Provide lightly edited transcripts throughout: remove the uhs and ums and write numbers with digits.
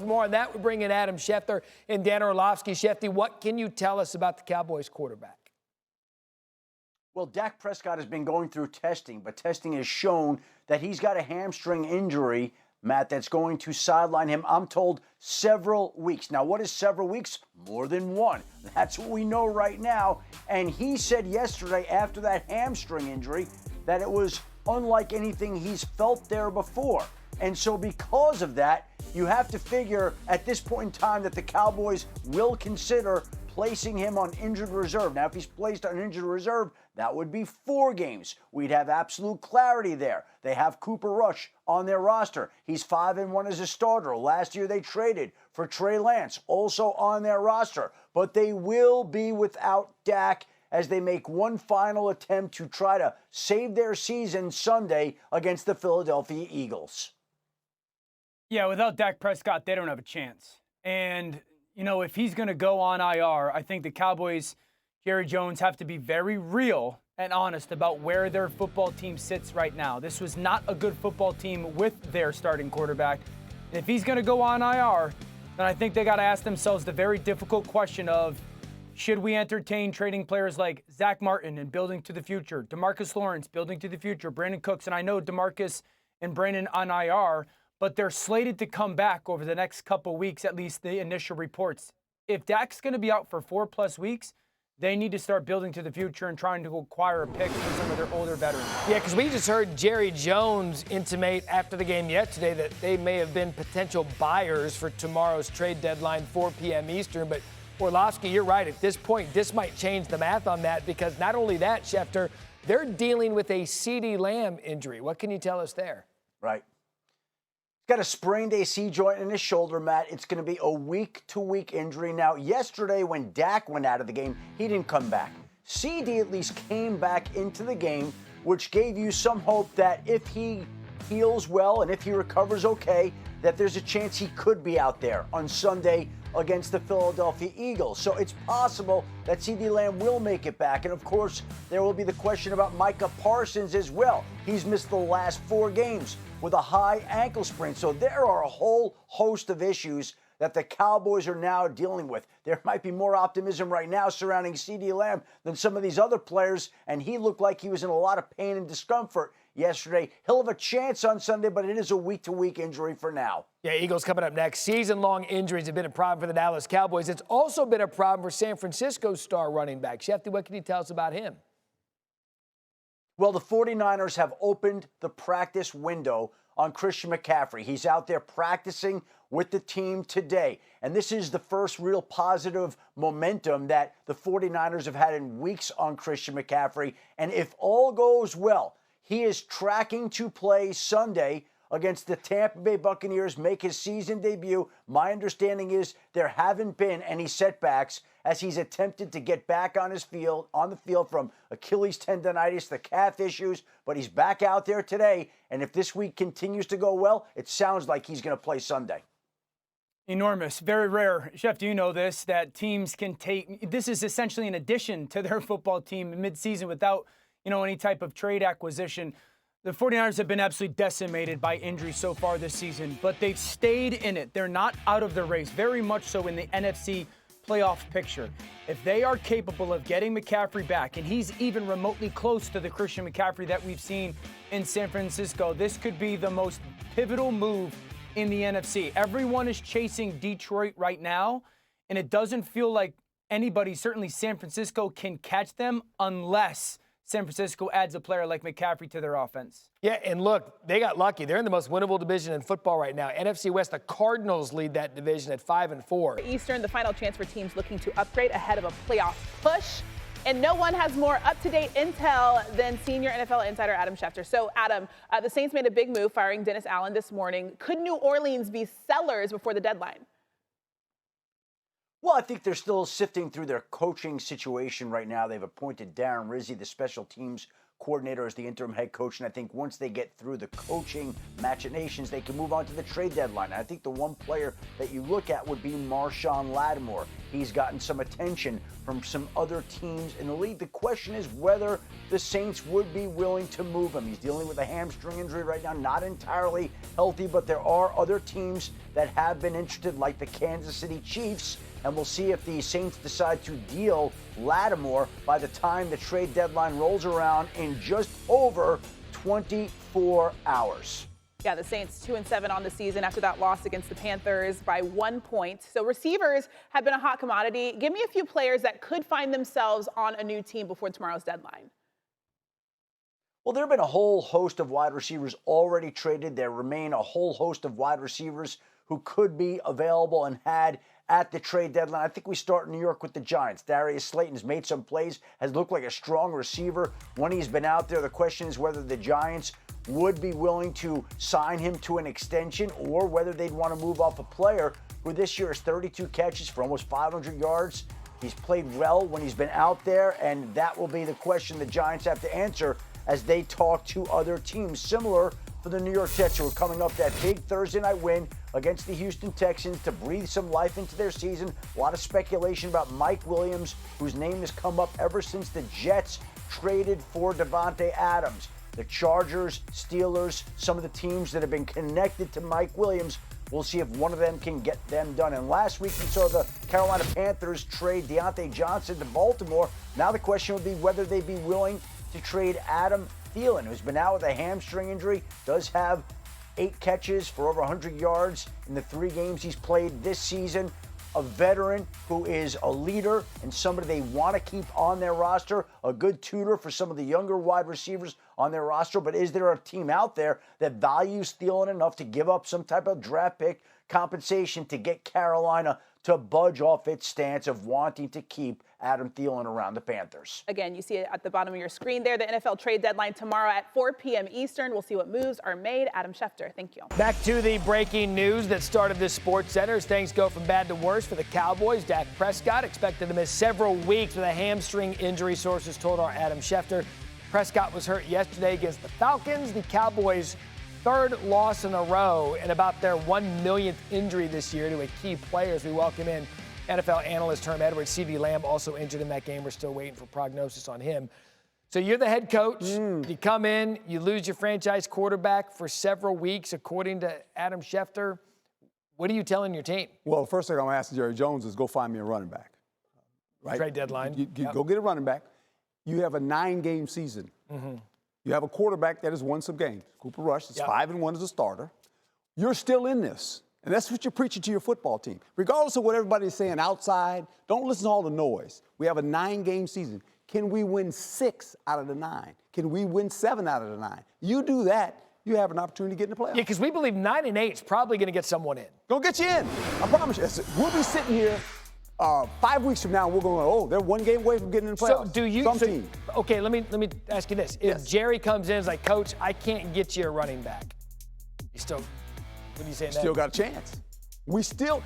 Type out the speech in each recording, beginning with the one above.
For more on that, we bring in Adam Schefter and Dan Orlovsky. Schefter, what can you tell us about the Cowboys quarterback? Well, Dak Prescott has been going through testing, but testing has shown that he's got a hamstring injury, Matt, that's going to sideline him, I'm told, several weeks. Now, what is several weeks? More than one. That's what we know right now. And he said yesterday, after that hamstring injury, that it was unlike anything he's felt there before. And so because of that, you have to figure at this point in time that the Cowboys will consider placing him on injured reserve. Now, if he's placed on injured reserve, that would be 4 games. We'd have absolute clarity there. They have Cooper Rush on their roster. He's 5-1 as a starter. Last year they traded for Trey Lance, also on their roster. But they will be without Dak as they make one final attempt to try to save their season Sunday against the Philadelphia Eagles. Yeah, without Dak Prescott, they don't have a chance. And you know, if he's going to go on IR, I think the Cowboys, Jerry Jones, have to be very real and honest about where their football team sits right now. This was not a good football team with their starting quarterback. And if he's going to go on IR, then I think they got to ask themselves the very difficult question of, should we entertain trading players like Zach Martin and building to the future, DeMarcus Lawrence building to the future, Brandon Cooks, and I know DeMarcus and Brandon on IR, but they're slated to come back over the next couple weeks, at least the initial reports. If Dak's going to be out for 4+ weeks, they need to start building to the future and trying to acquire a pick for some of their older veterans. Yeah, because we just heard Jerry Jones intimate after the game yesterday that they may have been potential buyers for tomorrow's trade deadline, 4 p.m. Eastern. But Orlovsky, you're right. At this point, this might change the math on that because not only that, Schefter, they're dealing with a CeeDee Lamb injury. What can you tell us there? Right. Got a sprained AC joint in his shoulder, Matt. It's going to be a week-to-week injury. Now, yesterday when Dak went out of the game, he didn't come back. CeeDee at least came back into the game, which gave you some hope that if he heals well and if he recovers okay, that there's a chance he could be out there on Sunday against the Philadelphia Eagles. So it's possible that CeeDee Lamb will make it back. And, of course, there will be the question about Micah Parsons as well. He's missed the last 4 games with a high ankle sprain. So there are a whole host of issues that the Cowboys are now dealing with. There might be more optimism right now surrounding CeeDee Lamb than some of these other players, and he looked like he was in a lot of pain and discomfort yesterday. He'll have a chance on Sunday, but it is a week-to-week injury for now. Yeah, Eagles coming up next. Season-long injuries have been a problem for the Dallas Cowboys. It's also been a problem for San Francisco's star running back. Schefter, what can you tell us about him? Well, the 49ers have opened the practice window on Christian McCaffrey. He's out there practicing with the team today. And this is the first real positive momentum that the 49ers have had in weeks on Christian McCaffrey. And if all goes well, he is tracking to play Sunday against the Tampa Bay Buccaneers, make his season debut. My understanding is there haven't been any setbacks as he's attempted to get back on the field from Achilles tendonitis, the calf issues, but he's back out there today. And if this week continues to go well, it sounds like he's going to play Sunday. Enormous, very rare. Chef, do you know this, that teams can take, this is essentially an addition to their football team midseason without, any type of trade acquisition. The 49ers have been absolutely decimated by injury so far this season, but they've stayed in it. They're not out of the race, very much so in the NFC playoff picture. If they are capable of getting McCaffrey back, and he's even remotely close to the Christian McCaffrey that we've seen in San Francisco, this could be the most pivotal move in the NFC. Everyone is chasing Detroit right now, and it doesn't feel like anybody, certainly San Francisco, can catch them unless San Francisco adds a player like McCaffrey to their offense. Yeah, and look, they got lucky. They're in the most winnable division in football right now. NFC West, the Cardinals lead that division at 5-4. Eastern, the final chance for teams looking to upgrade ahead of a playoff push. And no one has more up-to-date intel than senior NFL insider Adam Schefter. So, Adam, the Saints made a big move firing Dennis Allen this morning. Could New Orleans be sellers before the deadline? Well, I think they're still sifting through their coaching situation right now. They've appointed Darren Rizzi, the special teams coordinator, as the interim head coach. And I think once they get through the coaching machinations, they can move on to the trade deadline. And I think the one player that you look at would be Marshawn Lattimore. he's gotten some attention from some other teams in the league. The question is whether the Saints would be willing to move him. He's dealing with a hamstring injury right now, not entirely healthy, but there are other teams that have been interested, like the Kansas City Chiefs, and we'll see if the Saints decide to deal Lattimore by the time the trade deadline rolls around in just over 24 hours. Yeah, the Saints 2-7 on the season after that loss against the Panthers by 1 point. So receivers have been a hot commodity. Give me a few players that could find themselves on a new team before tomorrow's deadline. Well, there have been a whole host of wide receivers already traded. There remain a whole host of wide receivers who could be available and had at the trade deadline. I think we start in New York with the Giants. Darius Slayton has made some plays, has looked like a strong receiver when he's been out there. The question is whether the Giants would be willing to sign him to an extension or whether they'd want to move off a player who this year has 32 catches for almost 500 yards. He's played well when he's been out there, and that will be the question the Giants have to answer as they talk to other teams. Similar for the New York Jets, who are coming up that big Thursday night win against the Houston Texans to breathe some life into their season. A lot of speculation about Mike Williams, whose name has come up ever since the Jets traded for Devontae Adams. The Chargers, Steelers, some of the teams that have been connected to Mike Williams. We'll see if one of them can get them done. And last week we saw the Carolina Panthers trade Deontay Johnson to Baltimore. Now the question would be whether they'd be willing to trade Adam Thielen, who's been out with a hamstring injury, does have 8 catches for over 100 yards in the 3 games he's played this season. A veteran who is a leader and somebody they want to keep on their roster, a good tutor for some of the younger wide receivers on their roster. But is there a team out there that values Thielen enough to give up some type of draft pick compensation to get Carolina to budge off its stance of wanting to keep Adam Thielen around the Panthers? Again, you see it at the bottom of your screen there. The NFL trade deadline tomorrow at 4 p.m. Eastern. We'll see what moves are made. Adam Schefter, thank you. Back to the breaking news that started this SportsCenter as things go from bad to worse for the Cowboys. Dak Prescott expected to miss several weeks with a hamstring injury, sources told our Adam Schefter. Prescott was hurt yesterday against the Falcons. The Cowboys' 3rd loss in a row and about their 1 millionth injury this year to a key player as we welcome in NFL analyst Herm Edwards. CeeDee Lamb also injured in that game. We're still waiting for prognosis on him. So you're the head coach. You come in, you lose your franchise quarterback for several weeks, according to Adam Schefter. What are you telling your team? Well, first thing I'm going to ask Jerry Jones is go find me a running back. Right? Trade deadline. Go get a running back. You have a 9-game season. You have a quarterback that has won some games. Cooper Rush is 5-1 as a starter. You're still in this. And that's what you're preaching to your football team. Regardless of what everybody's saying outside, don't listen to all the noise. We have a 9-game season. Can we win 6 out of the 9? Can we win 7 out of the 9? You do that, you have an opportunity to get in the playoffs. Yeah, because we believe 9-8 is probably going to get someone in. Gonna get you in. I promise you. We'll be sitting here 5 weeks from now, we're going, oh, they're 1 game away from getting in the playoffs. So do you? Okay, let me ask you this: if Jerry comes in and is like, Coach, I can't get you a running back, you still? What are you saying? Still got a chance. We still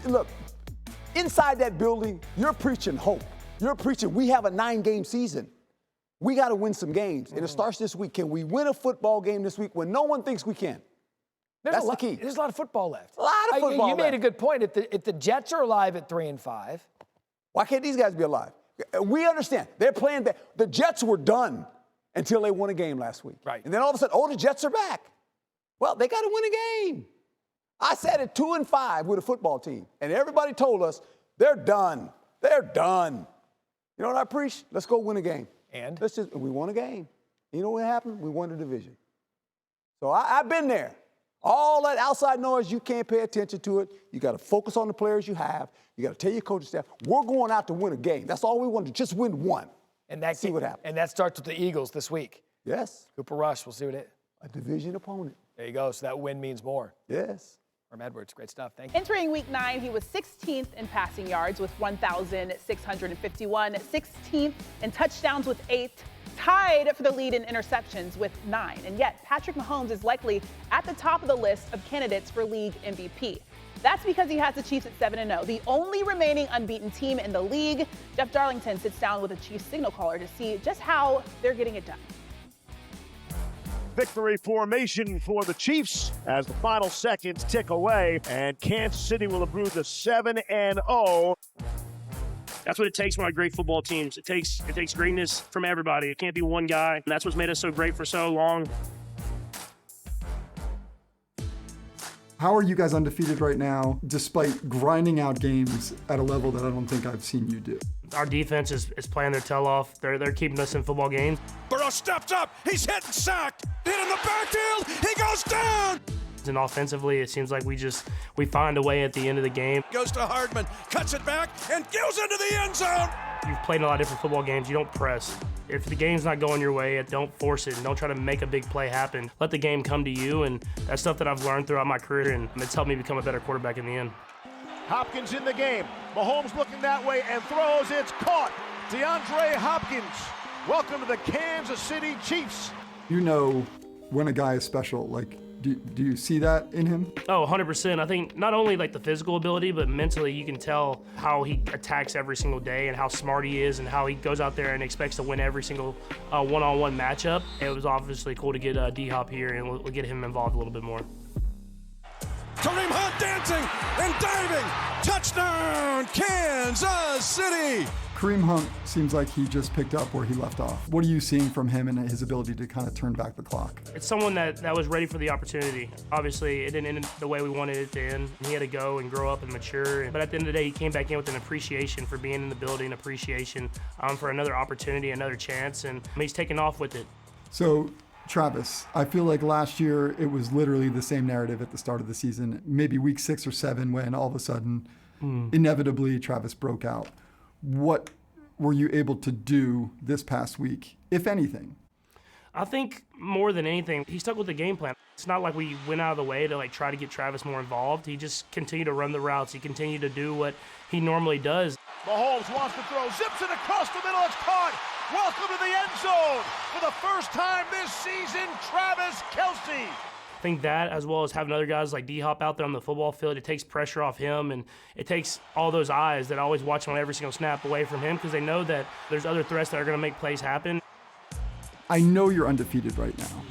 look inside that building. You're preaching hope. You're preaching. We have a 9-game season. We got to win some games, and it starts this week. Can we win a football game this week when no one thinks we can? That's the key. There's a lot of football left. A lot of football You made a good point. If the Jets are alive at 3-5, why can't these guys be alive? We understand. They're playing bad. The Jets were done until they won a game last week. Right. And then all of a sudden, the Jets are back. Well, they got to win a game. I said at 2-5 with a football team, and everybody told us they're done. They're done. You know what I preach? Let's go win a game. And? We won a game. You know what happened? We won the division. So I've been there. All that outside noise, you can't pay attention to it. You got to focus on the players you have. You got to tell your coaching staff, we're going out to win a game. That's all we want to just win one. And that see what happens. And that starts with the Eagles this week. Yes. Cooper Rush, we'll see what it. A division opponent. There you go. So that win means more. Yes. Herm Edwards, great stuff. Thank you. Entering week 9, he was 16th in passing yards with 1,651, 16th in touchdowns with 8, tied for the lead in interceptions with 9. And yet, Patrick Mahomes is likely at the top of the list of candidates for league MVP. That's because he has the Chiefs at 7-0, the only remaining unbeaten team in the league. Jeff Darlington sits down with a Chiefs signal caller to see just how they're getting it done. Victory formation for the Chiefs as the final seconds tick away, and Kansas City will improve to 7-0. That's what it takes from our great football teams. It takes greatness from everybody. It can't be one guy. And that's what's made us so great for so long. How are you guys undefeated right now, despite grinding out games at a level that I don't think I've seen you do? Our defense is playing their tail off. They're keeping us in football games. Burrow steps up. He's hit and sacked. Hit in the backfield. He goes down. And offensively, it seems like we find a way at the end of the game. Goes to Hardman, cuts it back, and goes into the end zone. You've played in a lot of different football games. You don't press. If the game's not going your way, don't force it and don't try to make a big play happen. Let the game come to you, and that's stuff that I've learned throughout my career, and it's helped me become a better quarterback in the end. Hopkins in the game. Mahomes looking that way and throws. It's caught. DeAndre Hopkins. Welcome to the Kansas City Chiefs. You know when a guy is special, like, do you see that in him? Oh, 100%. I think not only like the physical ability, but mentally you can tell how he attacks every single day and how smart he is and how he goes out there and expects to win every single one-on-one matchup. It was obviously cool to get D-Hop here and we'll get him involved a little bit more. Kareem Hunt dancing and diving. Touchdown, Kansas City. Kareem Hunt seems like he just picked up where he left off. What are you seeing from him and his ability to kind of turn back the clock? It's someone that was ready for the opportunity. Obviously, it didn't end the way we wanted it to end. He had to go and grow up and mature. But at the end of the day, he came back in with an appreciation for being in the building, appreciation for another opportunity, another chance, and he's taken off with it. So, Travis, I feel like last year it was literally the same narrative at the start of the season, maybe week 6 or 7 when all of a sudden, inevitably, Travis broke out. What were you able to do this past week, if anything? I think more than anything, he stuck with the game plan. It's not like we went out of the way to try to get Travis more involved. He just continued to run the routes. He continued to do what he normally does. Mahomes wants to throw, zips it across the middle, it's caught. Welcome to the end zone. For the first time this season, Travis Kelce. I think that, as well as having other guys like D-Hop out there on the football field, it takes pressure off him, and it takes all those eyes that always watch him on every single snap away from him because they know that there's other threats that are going to make plays happen. I know you're undefeated right now,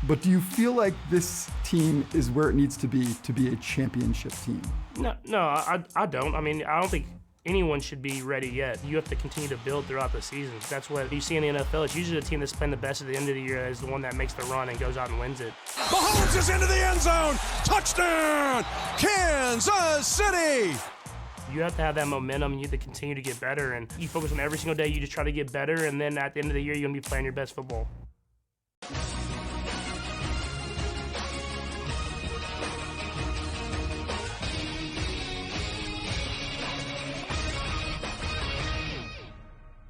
but do you feel like this team is where it needs to be a championship team? No, I don't. I mean, I don't think anyone should be ready yet. You have to continue to build throughout the season. That's what you see in the NFL. It's usually the team that's playing the best at the end of the year is the one that makes the run and goes out and wins it. Mahomes is into the end zone. Touchdown, Kansas City. You have to have that momentum. You have to continue to get better, and you focus on every single day. You just try to get better, and then at the end of the year, you're going to be playing your best football.